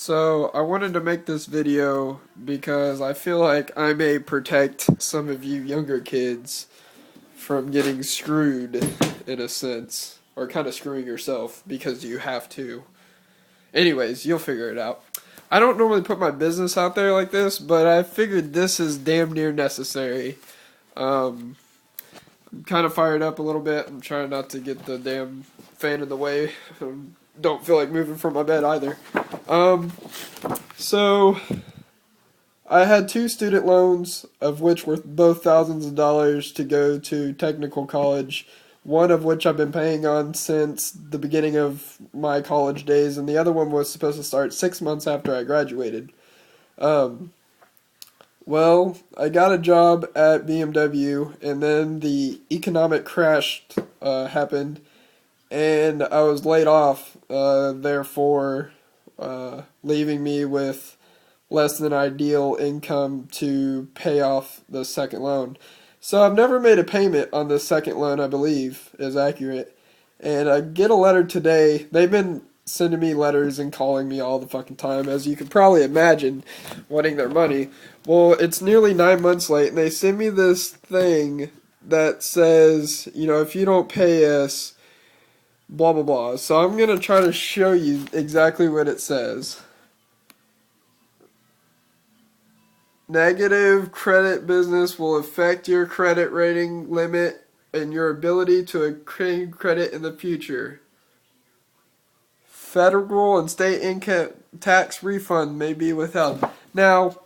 So, I wanted to make this video because I feel like I may protect some of you younger kids from getting screwed in a sense, or kind of screwing yourself because you have to. Anyways, you'll figure it out. I don't normally put my business out there like this, but I figured this is damn near necessary. I'm kind of fired up a little bit. I'm trying not to get the damn fan in the way. Don't feel like moving from my bed either. So I had two student loans, of which were both thousands of dollars to go to technical college. One of which I've been paying on since the beginning of my college days, and the other one was supposed to start 6 months after I graduated. Um, well, I got a job at BMW, and then the economic crash happened, and I was laid off, therefore leaving me with less than ideal income to pay off the second loan. So I've never made a payment on the second loan, I believe, is accurate. And I get a letter today. They've been sending me letters and calling me all the fucking time, as you can probably imagine, wanting their money. Well, it's nearly 9 months late, and they send me this thing that says, if you don't pay us, blah blah blah. So I'm going to try to show you exactly what it says. Negative credit business will affect your credit rating limit and your ability to obtain credit in the future. Federal and state income tax refund may be withheld. Now,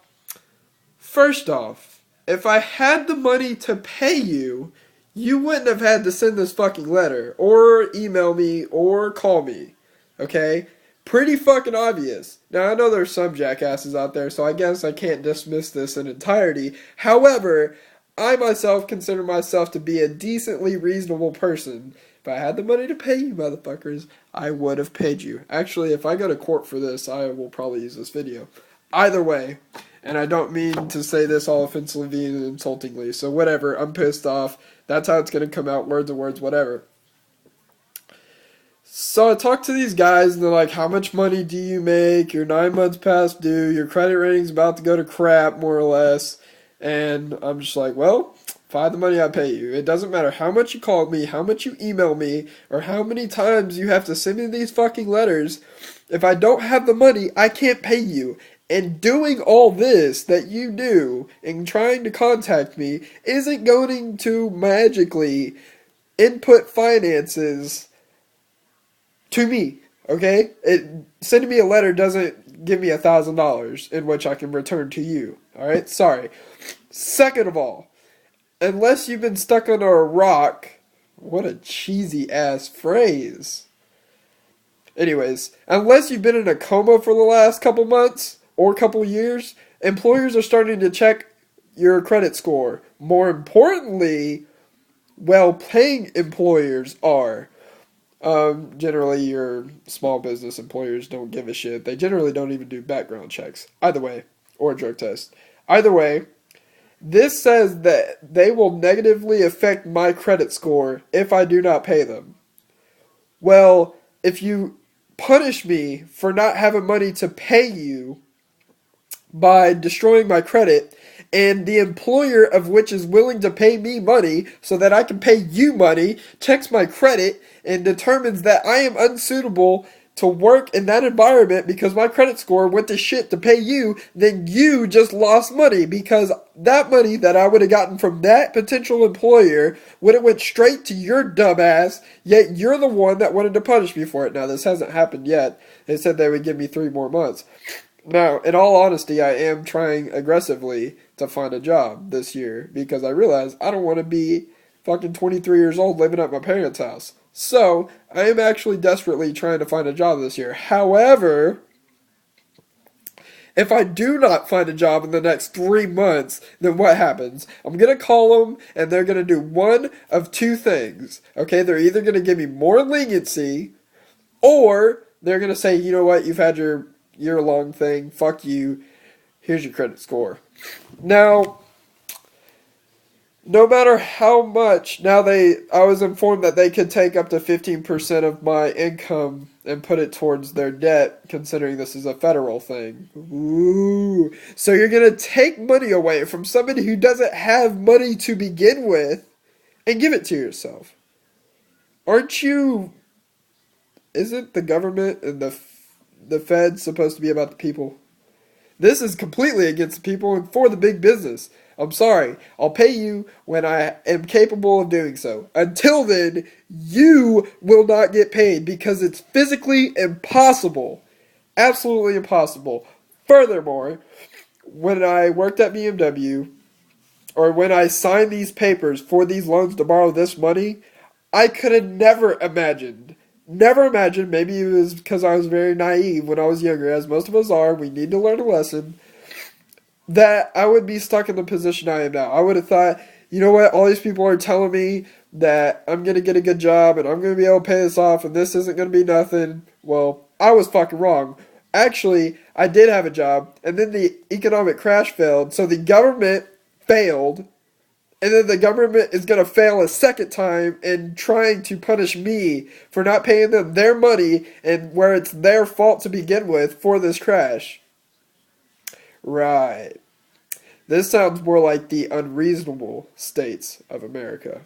first off, if I had the money to pay you, you wouldn't have had to send this fucking letter, or email me, or call me. Okay? Pretty fucking obvious. Now, I know there's some jackasses out there, so I guess I can't dismiss this in entirety. However, I myself consider myself to be a decently reasonable person. If I had the money to pay you motherfuckers, I would have paid you. Actually, if I go to court for this, I will probably use this video. Either way, and I don't mean to say this all offensively and insultingly, so whatever, I'm pissed off. That's how it's going to come out, words of words, whatever. So I talked to these guys, and they're like, how much money do you make? You're 9 months past due. Your credit rating's about to go to crap, more or less. And I'm just like, well, if I have the money, I pay you. It doesn't matter how much you call me, how much you email me, or how many times you have to send me these fucking letters. If I don't have the money, I can't pay you. And doing all this that you do and trying to contact me isn't going to magically input finances to me, okay? Sending me a letter doesn't give me $1,000 in which I can return to you, alright? Sorry. Second of all, unless you've been stuck under a rock, what a cheesy ass phrase. Anyways, unless you've been in a coma for the last couple months or couple years, employers are starting to check your credit score. More importantly, well-paying employers are. Generally, your small business employers don't give a shit. They generally don't even do background checks. Either way, or a drug test. Either way, this says that they will negatively affect my credit score if I do not pay them. Well, if you punish me for not having money to pay you by destroying my credit, and the employer of which is willing to pay me money so that I can pay you money checks my credit and determines that I am unsuitable to work in that environment because my credit score went to shit to pay you, then you just lost money because that money that I would have gotten from that potential employer would have went straight to your dumb ass, yet you're the one that wanted to punish me for it. Now, this hasn't happened yet. They said they would give me 3 more months. Now, in all honesty, I am trying aggressively to find a job this year because I realize I don't want to be fucking 23 years old living at my parents' house. So, I am actually desperately trying to find a job this year. However, if I do not find a job in the next 3 months, then what happens? I'm going to call them, and they're going to do one of two things. Okay, they're either going to give me more leniency, or they're going to say, you know what, you've had your year-long thing, fuck you, here's your credit score. Now, no matter how much, I was informed that they could take up to 15% of my income and put it towards their debt, considering this is a federal thing. Ooh. So you're going to take money away from somebody who doesn't have money to begin with and give it to yourself. Aren't you, isn't the government and the Fed supposed to be about the people? This is completely against the people and for the big business. I'm sorry. I'll pay you when I am capable of doing so. Until then, you will not get paid because it's physically impossible. Absolutely impossible. Furthermore, when I worked at BMW, or when I signed these papers for these loans to borrow this money, I could have never imagined, maybe it was because I was very naive when I was younger, as most of us are, we need to learn a lesson, that I would be stuck in the position I am now. I would have thought, you know what, all these people are telling me that I'm going to get a good job and I'm going to be able to pay this off and this isn't going to be nothing. Well, I was fucking wrong. Actually, I did have a job and then the economic crash failed, so the government failed, and then the government is going to fail a second time in trying to punish me for not paying them their money and where it's their fault to begin with for this crash. Right. This sounds more like the unreasonable states of America.